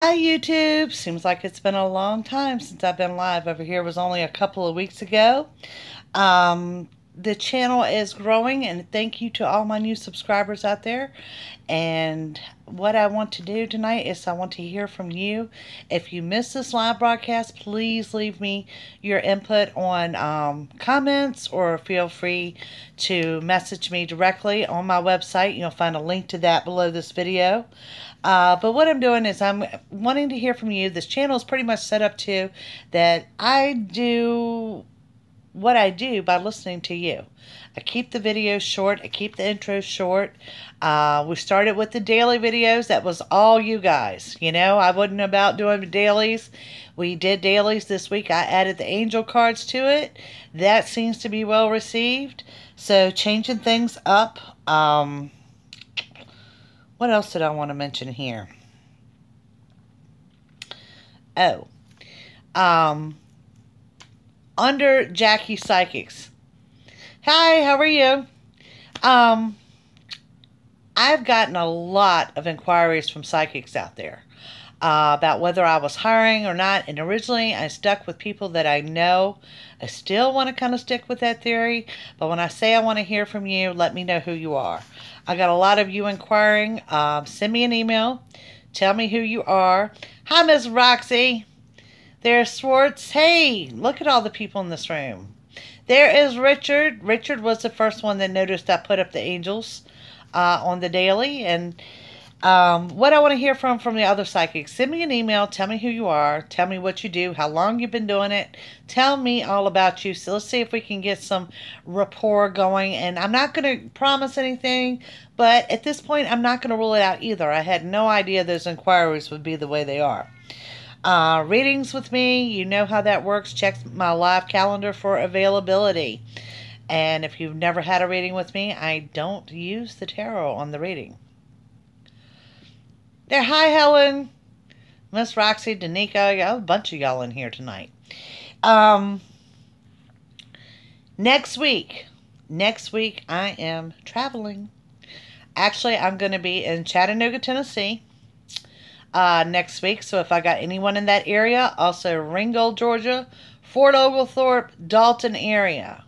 Hi YouTube! Seems like it's been a long time since I've been live. Over here was only a couple of weeks ago. The channel is growing, and thank you to all my new subscribers out there. And what I want to do tonight is I want to hear from you. If you missed this live broadcast, please leave me your input on comments, or feel free to message me directly on my website. You'll find a link to that below this video. But what I'm doing is I'm wanting to hear from you. This channel is pretty much set up to that I do what I do by listening to you. I keep the videos short. I keep the intros short. We started with the daily videos. That was all you guys. You know, I wasn't about doing dailies. We did dailies this week. I added the angel cards to it. That seems to be well received. So changing things up. What else did I want to mention here? Oh, um, under Jackie Psychics. Hi, how are you? Um, I've gotten a lot of inquiries from psychics out there about whether I was hiring or not. And originally I stuck with people that I know. I still want to kind of stick with that theory. But when I say I want to hear from you, let me know who you are. I got a lot of you inquiring. Send me an email. Tell me who you are. Hi, Miss Roxy. There's Swartz. Hey, look at all the people in this room. There is Richard. Richard was the first one that noticed I put up the angels on the daily. And what I want to hear from the other psychics, send me an email. Tell me who you are. Tell me what you do, how long you've been doing it. Tell me all about you. So let's see if we can get some rapport going. And I'm not going to promise anything, but at this point, I'm not going to rule it out either. I had no idea those inquiries would be the way they are. Readings with me, you know how that works. Check my live calendar for availability. And if you've never had a reading with me, I don't use the tarot on the reading. There, hi Helen, Miss Roxy, Danica, a bunch of y'all in here tonight. Um, next week I am traveling. Actually, I'm going to be in Chattanooga, Tennessee next week. So if I got anyone in that area, also Ringgold, Georgia, Fort Oglethorpe, Dalton area.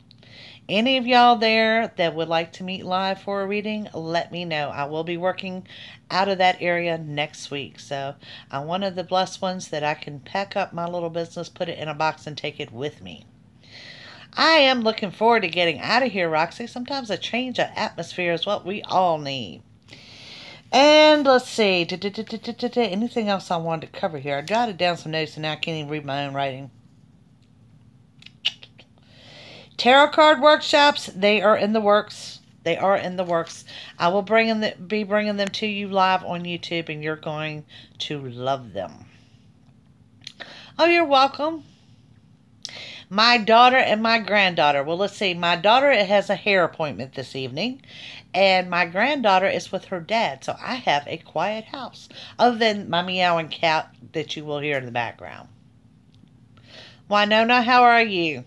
Any of y'all there that would like to meet live for a reading, let me know. I will be working out of that area next week. So I'm one of the blessed ones that I can pack up my little business, put it in a box, and take it with me. I am looking forward to getting out of here, Roxy. Sometimes a change of atmosphere is what we all need. And let's see. Anything else I wanted to cover here? I jotted down some notes and now I can't even read my own writing. Tarot card workshops, they are in the works. They are in the works. I will be bringing them to you live on YouTube, and you're going to love them. Oh, you're welcome. My daughter and my granddaughter. Well, let's see. My daughter has a hair appointment this evening, and my granddaughter is with her dad. So I have a quiet house, other than my meowing cat that you will hear in the background. Winona, how are you?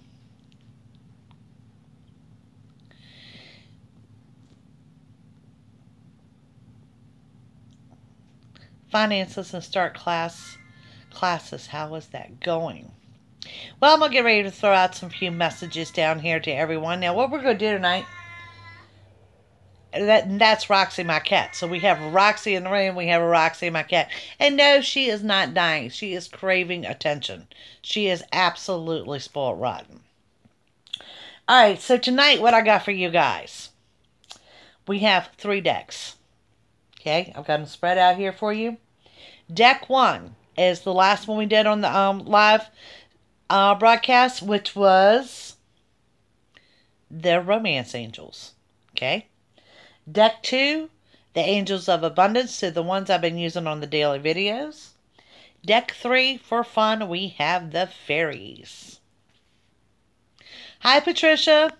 Finances and start classes. How is that going? Well, I'm going to get ready to throw out some few messages down here to everyone. Now, what we're going to do tonight, that's Roxy, my cat. So we have Roxy in the room. We have Roxy, my cat. And no, she is not dying. She is craving attention. She is absolutely spoiled rotten. All right, so tonight, what I got for you guys. We have 3 decks. Okay, I've got them spread out here for you. Deck 1 is the last one we did on the live broadcast, which was the Romance Angels. Okay. Deck 2, the Angels of Abundance, so the ones I've been using on the daily videos. Deck 3, for fun, we have the Fairies. Hi, Patricia.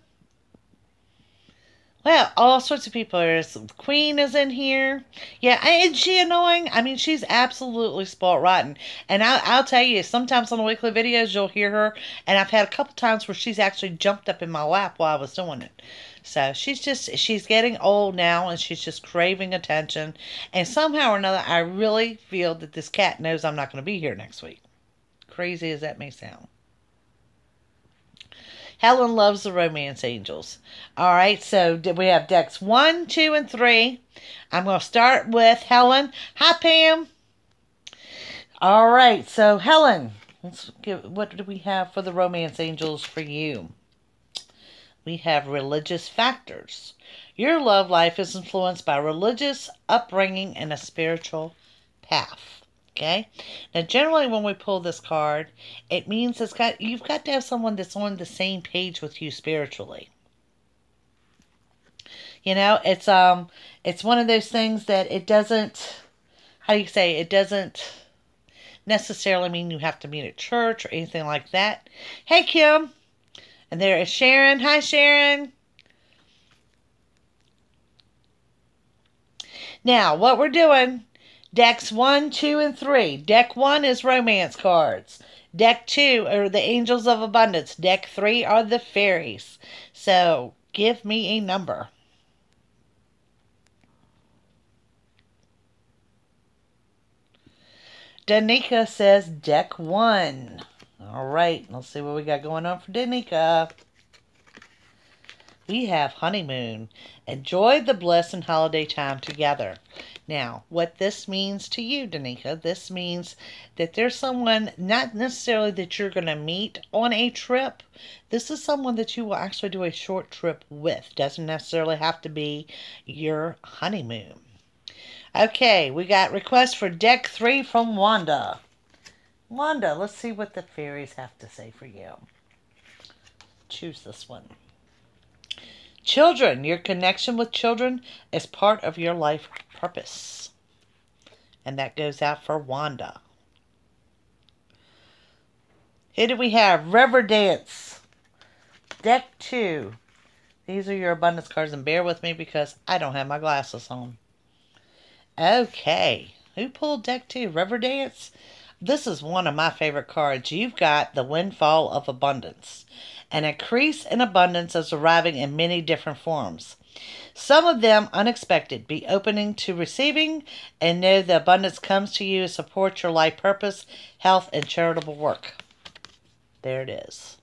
Well, all sorts of people. There's Queen is in here. Yeah, is she annoying? I mean, she's absolutely spoiled rotten. And I'll tell you, sometimes on the weekly videos, you'll hear her. And I've had a couple times where she's actually jumped up in my lap while I was doing it. So she's getting old now, and she's just craving attention. And somehow or another, I really feel that this cat knows I'm not going to be here next week. Crazy as that may sound. Helen loves the romance angels. All right, so we have decks 1, 2, and 3. I'm going to start with Helen. Hi, Pam. All right, so Helen, what do we have for the romance angels for you? We have religious factors. Your love life is influenced by religious upbringing and a spiritual path. Okay. Now, generally, when we pull this card, it means you've got to have someone that's on the same page with you spiritually. You know, it's one of those things that it doesn't. How do you say? It doesn't necessarily mean you have to meet at church or anything like that. Hey, Kim, and there is Sharon. Hi, Sharon. Now, what we're doing. Decks 1, 2, and 3. Deck 1 is romance cards. Deck 2 are the angels of abundance. Deck 3 are the fairies. So, give me a number. Danica says deck 1. All right, let's see what we got going on for Danica. We have honeymoon. Enjoy the blessed holiday time together. Now, what this means to you, Danica, this means that there's someone, not necessarily that you're going to meet on a trip. This is someone that you will actually do a short trip with. Doesn't necessarily have to be your honeymoon. Okay, we got requests for deck 3 from Wanda. Wanda, let's see what the fairies have to say for you. Choose this one. Children, your connection with children is part of your life purpose. And that goes out for Wanda. Here do we have River Dance. Deck 2. These are your abundance cards, and bear with me because I don't have my glasses on. Okay. Who pulled deck 2? River Dance? This is one of my favorite cards. You've got the Windfall of Abundance. An increase in abundance is arriving in many different forms. Some of them unexpected. Be opening to receiving and know the abundance comes to you to support your life purpose, health, and charitable work. There it is.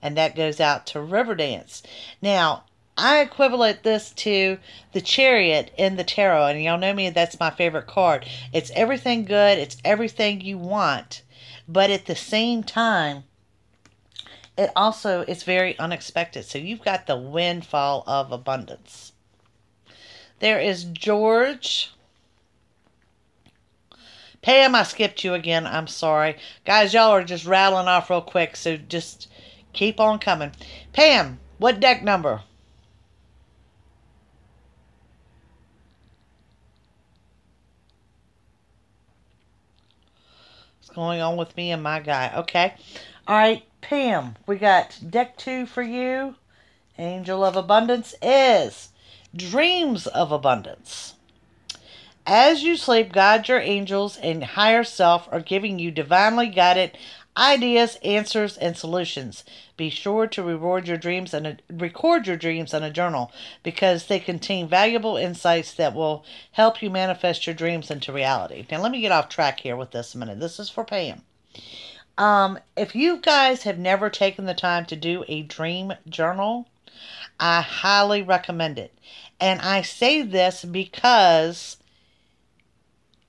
And that goes out to River Dance. Now, I equivalent this to the Chariot in the Tarot. And y'all know me, that's my favorite card. It's everything good. It's everything you want. But at the same time, it's very unexpected. So you've got the Windfall of Abundance. There is George. Pam, I skipped you again. I'm sorry. Guys, y'all are just rattling off real quick. So just keep on coming. Pam, what deck number? What's going on with me and my guy? Okay. All right, Pam, we got deck 2 for you. Angel of Abundance is Dreams of Abundance. As you sleep, God, your angels, and higher self are giving you divinely guided ideas, answers, and solutions. Be sure to record your dreams in a journal because they contain valuable insights that will help you manifest your dreams into reality. Now, let me get off track here with this a minute. This is for Pam. If you guys have never taken the time to do a dream journal, I highly recommend it. And I say this because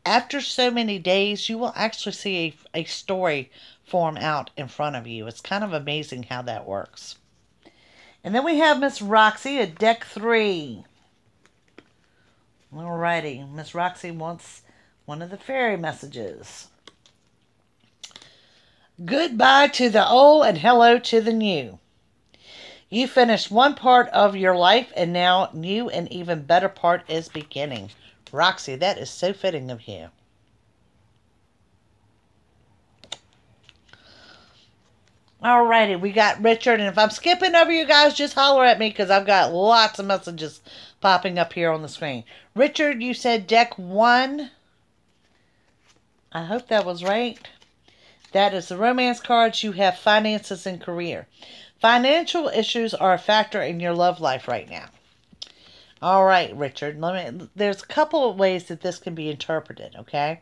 after so many days, you will actually see a story form out in front of you. It's kind of amazing how that works. And then we have Miss Roxy at deck 3. Alrighty, Miss Roxy wants one of the fairy messages. Goodbye to the old and hello to the new. You finished one part of your life and now new and even better part is beginning. Roxy, that is so fitting of you. Alrighty, we got Richard, and if I'm skipping over you guys, just holler at me because I've got lots of messages popping up here on the screen. Richard, you said deck 1. I hope that was right. That is the romance cards. You have finances and career. Financial issues are a factor in your love life right now. All right, Richard. There's a couple of ways that this can be interpreted, okay?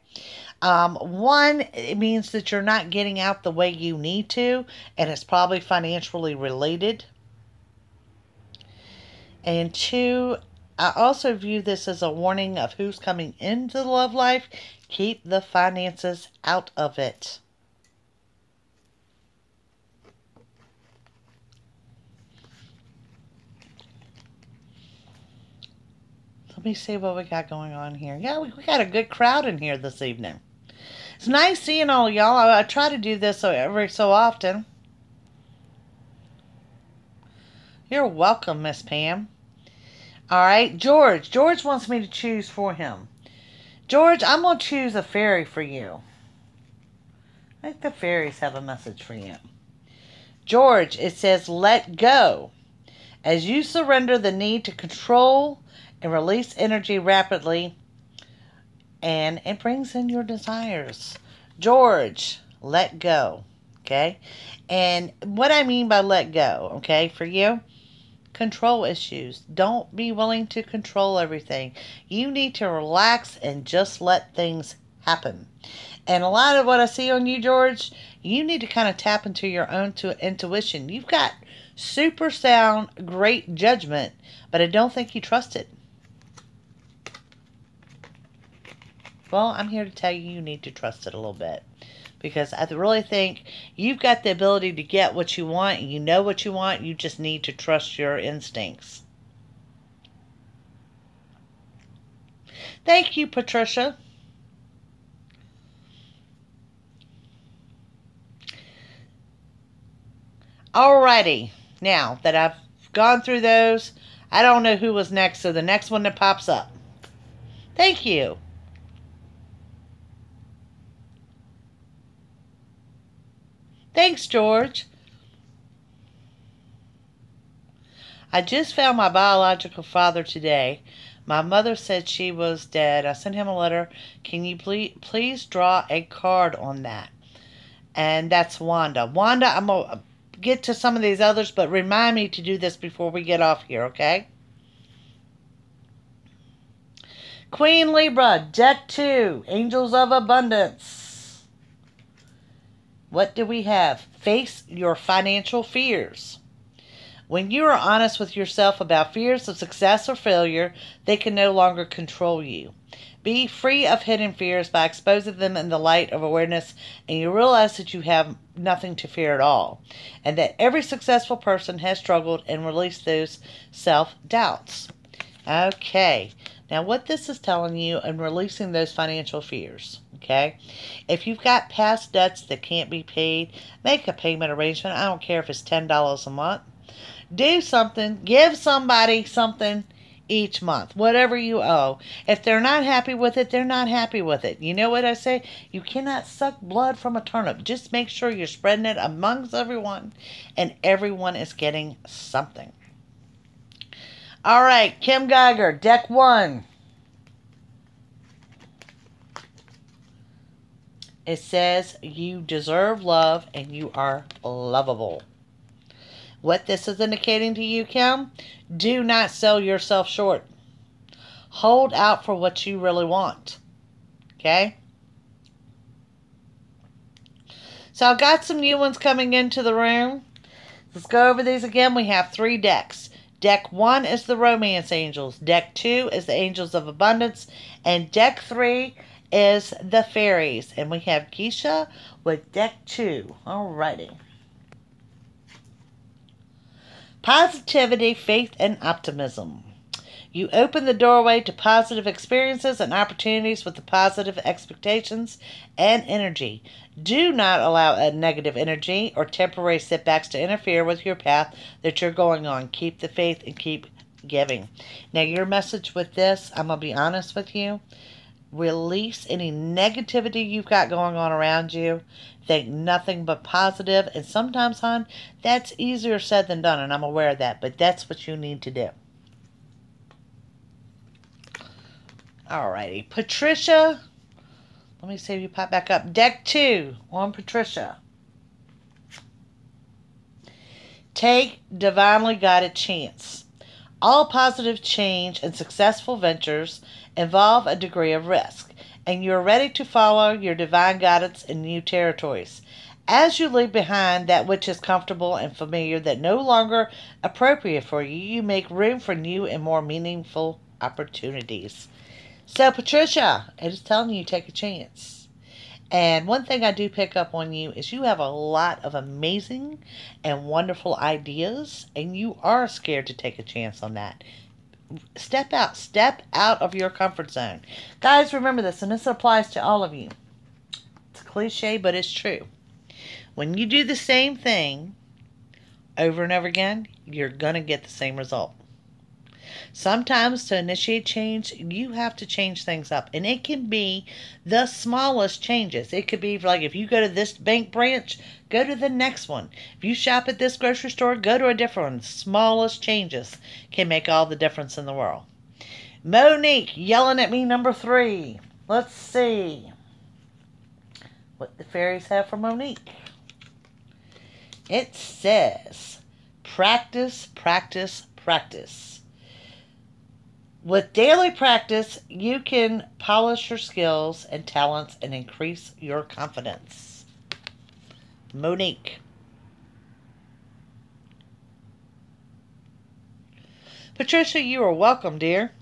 One, it means that you're not getting out the way you need to, and it's probably financially related. And two, I also view this as a warning of who's coming into the love life. Keep the finances out of it. Let me see what we got going on here. Yeah, we got a good crowd in here this evening. It's nice seeing all y'all. I try to do this every so often. You're welcome, Miss Pam. All right, George. George wants me to choose for him. George, I'm going to choose a fairy for you. I think the fairies have a message for you. George, it says, let go. As you surrender the need to control and release energy rapidly, and it brings in your desires. George, let go. Okay? And what I mean by let go, okay, for you, control issues. Don't be willing to control everything. You need to relax and just let things happen. And a lot of what I see on you, George, you need to kind of tap into your own intuition. You've got super sound, great judgment, but I don't think you trust it. Well, I'm here to tell you you need to trust it a little bit. Because I really think you've got the ability to get what you want. You know what you want. You just need to trust your instincts. Thank you, Patricia. Alrighty. Now that I've gone through those, I don't know who was next. So the next one that pops up. Thank you. Thanks, George. I just found my biological father today. My mother said she was dead. I sent him a letter. Can you please draw a card on that? And that's Wanda. Wanda, I'm going to get to some of these others, but remind me to do this before we get off here, okay? Queen Libra, deck 2, Angels of Abundance. What do we have? Face your financial fears. When you are honest with yourself about fears of success or failure, they can no longer control you. Be free of hidden fears by exposing them in the light of awareness, and you realize that you have nothing to fear at all, and that every successful person has struggled and released those self-doubts. Okay, now what this is telling you and releasing those financial fears, okay? If you've got past debts that can't be paid, make a payment arrangement. I don't care if it's $10 a month. Do something. Give somebody something each month, whatever you owe. If they're not happy with it, they're not happy with it. You know what I say? You cannot suck blood from a turnip. Just make sure you're spreading it amongst everyone, and everyone is getting something. All right, Kim Geiger, deck 1. It says you deserve love and you are lovable. What this is indicating to you, Kim, do not sell yourself short. Hold out for what you really want. Okay? So I've got some new ones coming into the room. Let's go over these again. We have 3 decks. Deck 1 is the Romance Angels. Deck 2 is the Angels of Abundance. And deck 3 is the Fairies. And we have Keisha with deck 2. Alrighty. Positivity, faith, and optimism. You open the doorway to positive experiences and opportunities with the positive expectations and energy. Do not allow a negative energy or temporary setbacks to interfere with your path that you're going on. Keep the faith and keep giving. Now, your message with this, I'm going to be honest with you. Release any negativity you've got going on around you. Think nothing but positive. And sometimes, hon, that's easier said than done, and I'm aware of that, but that's what you need to do. Alrighty. Patricia, let me see if you pop back up. Deck 2 on Patricia. Take divinely guided chance. All positive change and successful ventures involve a degree of risk, and you are ready to follow your divine guidance in new territories. As you leave behind that which is comfortable and familiar that no longer appropriate for you, you make room for new and more meaningful opportunities. So, Patricia, it is telling you take a chance. And one thing I do pick up on you is you have a lot of amazing and wonderful ideas, and you are scared to take a chance on that. Step out of your comfort zone. Guys, remember this, and this applies to all of you. It's a cliche, but it's true. When you do the same thing over and over again, you're going to get the same result. Sometimes to initiate change, you have to change things up. And it can be the smallest changes. It could be like if you go to this bank branch, go to the next one. If you shop at this grocery store, go to a different one. Smallest changes can make all the difference in the world. Monique yelling at me, number 3. Let's see what the fairies have for Monique. It says, practice, practice, practice. With daily practice, you can polish your skills and talents and increase your confidence. Monique. Patricia, you are welcome, dear.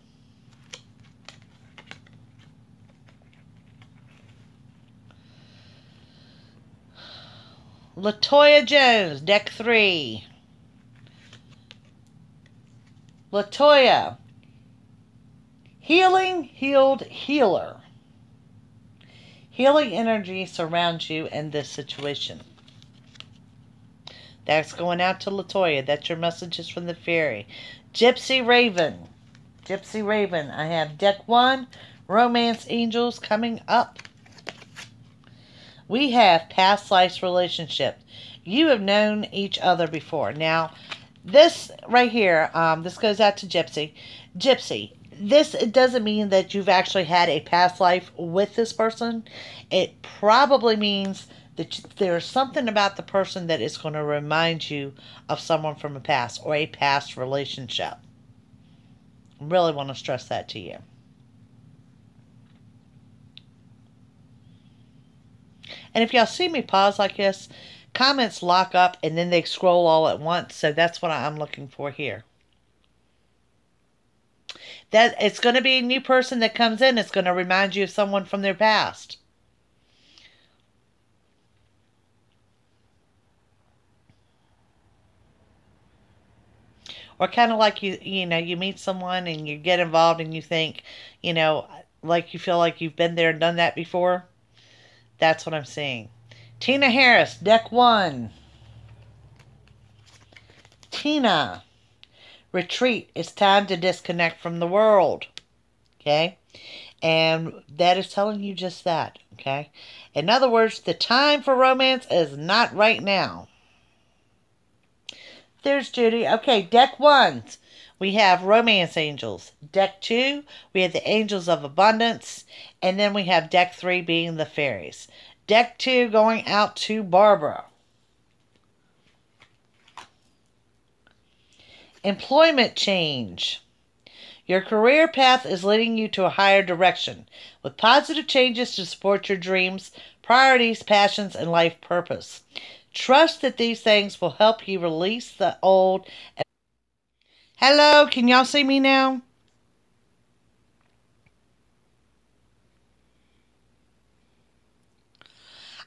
Latoya Jones, deck 3. Latoya. Healing, healed, healer. Healing energy surrounds you in this situation. That's going out to Latoya. That's your messages from the fairy. Gypsy Raven. Gypsy Raven. I have deck 1, Romance Angels coming up. We have past life relationship. You have known each other before. Now, this right here, this goes out to Gypsy. Gypsy. It doesn't mean that you've actually had a past life with this person. It probably means that there's something about the person that is going to remind you of someone from a past or a past relationship. Really want to stress that to you. And if y'all see me pause like this, comments lock up and then they scroll all at once. So that's what I'm looking for here. That it's going to be a new person that comes in. It's going to remind you of someone from their past. Or kind of like you meet someone and you get involved and you think, like you feel like you've been there and done that before. That's what I'm seeing. Tina Harris, deck 1. Tina. Retreat. It's time to disconnect from the world. Okay? And that is telling you just that. Okay? In other words, the time for romance is not right now. There's Judy. Okay, deck 1. We have Romance Angels. Deck 2, we have the Angels of Abundance. And then we have deck 3 being the Fairies. Deck 2 going out to Barbara. Employment change. Your career path is leading you to a higher direction, with positive changes to support your dreams, priorities, passions, and life purpose. Trust that these things will help you release the old. Hello, can y'all see me now?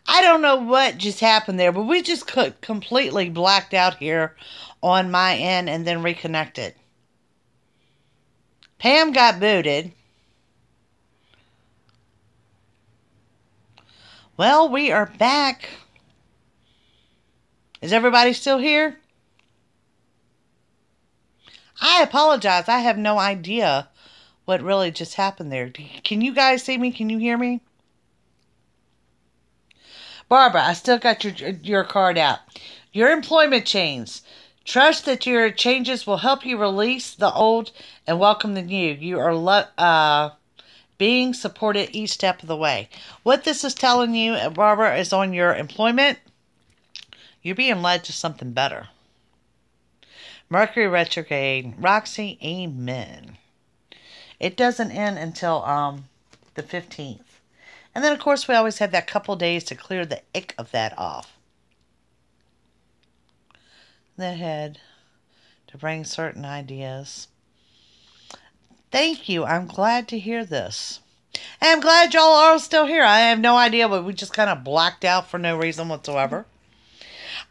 I don't know what just happened there, but we just completely blacked out here on my end and then reconnected. Pam got booted. Well, we are back. Is everybody still here? I apologize. I have no idea what really just happened there. Can you guys see me? Can you hear me? Barbara, I still got your card out. Your employment change. Trust that your changes will help you release the old and welcome the new. You are being supported each step of the way. What this is telling you, Barbara, is on your employment, you're being led to something better. Mercury retrograde. Roxy, amen. It doesn't end until the 15th. And then, of course, we always have that couple days to clear the ick of that off. The head to bring certain ideas. Thank you. I'm glad to hear this. And I'm glad y'all are still here. I have no idea, but we just kind of blacked out for no reason whatsoever.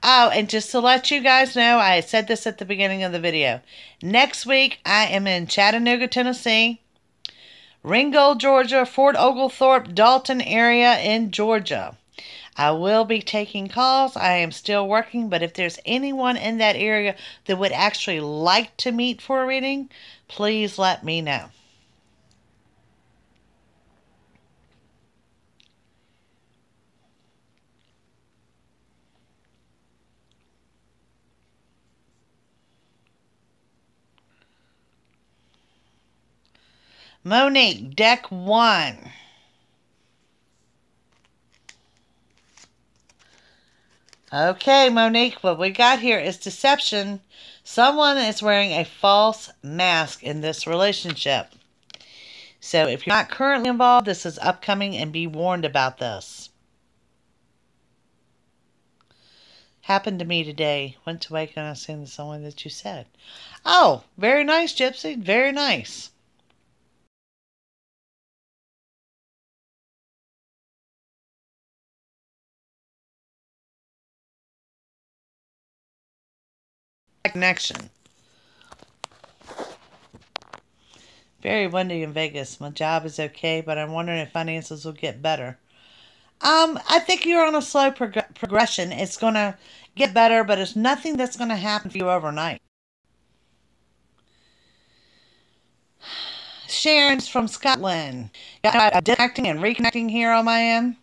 Oh, and just to let you guys know, I said this at the beginning of the video. Next week, I am in Chattanooga, Tennessee, Ringgold, Georgia, Fort Oglethorpe, Dalton area in Georgia. I will be taking calls. I am still working, but if there's anyone in that area that would actually like to meet for a reading, please let me know. Monique, deck 1. Okay, Monique, what we got here is deception. Someone is wearing a false mask in this relationship. So if you're not currently involved, this is upcoming and be warned about this. Happened to me today. Went to wake and I seen someone that you said. Oh, very nice, Gypsy. Very nice. Connection. Very windy in Vegas. My job is okay, but I'm wondering if finances will get better. I think you're on a slow progression. It's going to get better, but it's nothing that's going to happen for you overnight. Sharon's from Scotland. Got acting and reconnecting here on my end.